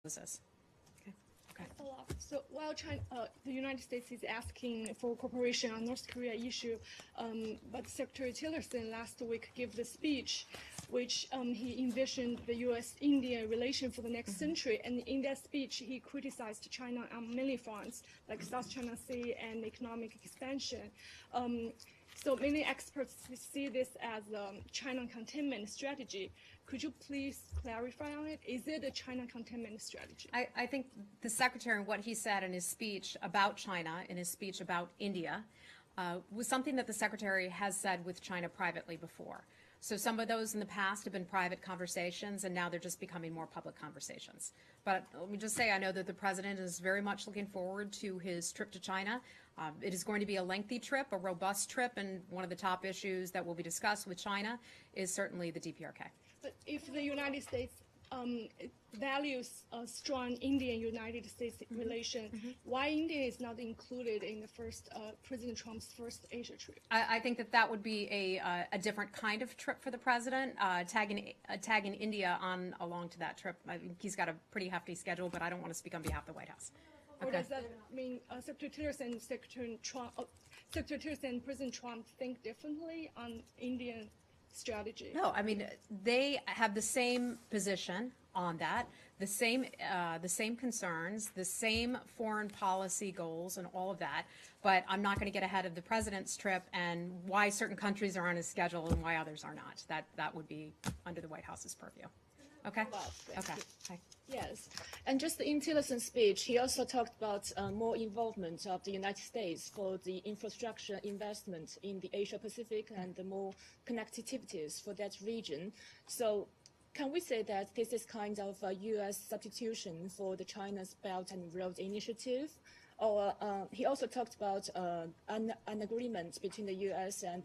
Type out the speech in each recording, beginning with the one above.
poses. Okay. Okay. Follow-up. So while China, the United States is asking for cooperation on North Korea issue, but Secretary Tillerson last week gave the speech, which he envisioned the U.S.-India relation for the next century. And in that speech, he criticized China on many fronts, like South China Sea and economic expansion. So many experts see this as a China containment strategy. Could you please clarify on it? Is it a China containment strategy? I think the Secretary and what he said in his speech about China, in his speech about India, was something that the Secretary has said with China privately before. So some of those in the past have been private conversations, and now they're just becoming more public conversations. But let me just say, I know that the President is very much looking forward to his trip to China. It is going to be a lengthy trip, a robust trip, and one of the top issues that will be discussed with China is certainly the DPRK. But if the United States values a strong Indian-United States relation, why India is not included in the first President Trump's first Asia trip? I think that that would be a different kind of trip for the president, tagging India on along to that trip. I think he's got a pretty hefty schedule, but I don't want to speak on behalf of the White House. Or does that mean Secretary Tillerson and Secretary Tillerson and President Trump think differently on Indian strategy? No, I mean, they have the same position on that, the same concerns, the same foreign policy goals and all of that, but I'm not going to get ahead of the president's trip and why certain countries are on his schedule and why others are not. That would be under the White House's purview. Okay? Okay. Hi. Yes, and just in Tillerson's speech, he also talked about more involvement of the United States for the infrastructure investment in the Asia-Pacific and the more connectivities for that region. So can we say that this is kind of a U.S. substitution for the China's Belt and Road Initiative? Or he also talked about an agreement between the U.S. and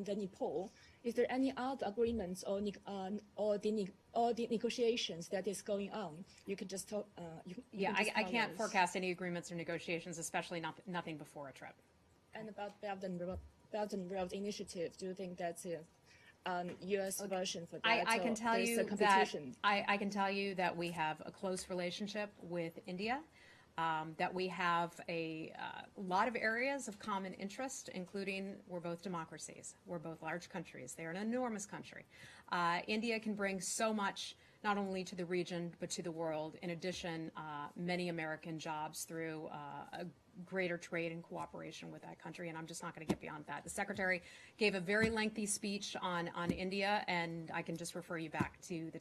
the Nepal. Is there any other agreements or the negotiations that is going on? You could just talk. I can't forecast any agreements or negotiations, especially nothing before a trip. And about Belt and Road Initiative, do you think that's a U.S. version for that? I can tell you that I can tell you that we have a close relationship with India. That we have a lot of areas of common interest, including we're both democracies. We're both large countries. They're an enormous country. India can bring so much, not only to the region, but to the world. In addition, many American jobs through a greater trade and cooperation with that country, and I'm just not going to get beyond that. The Secretary gave a very lengthy speech on India, and I can just refer you back to the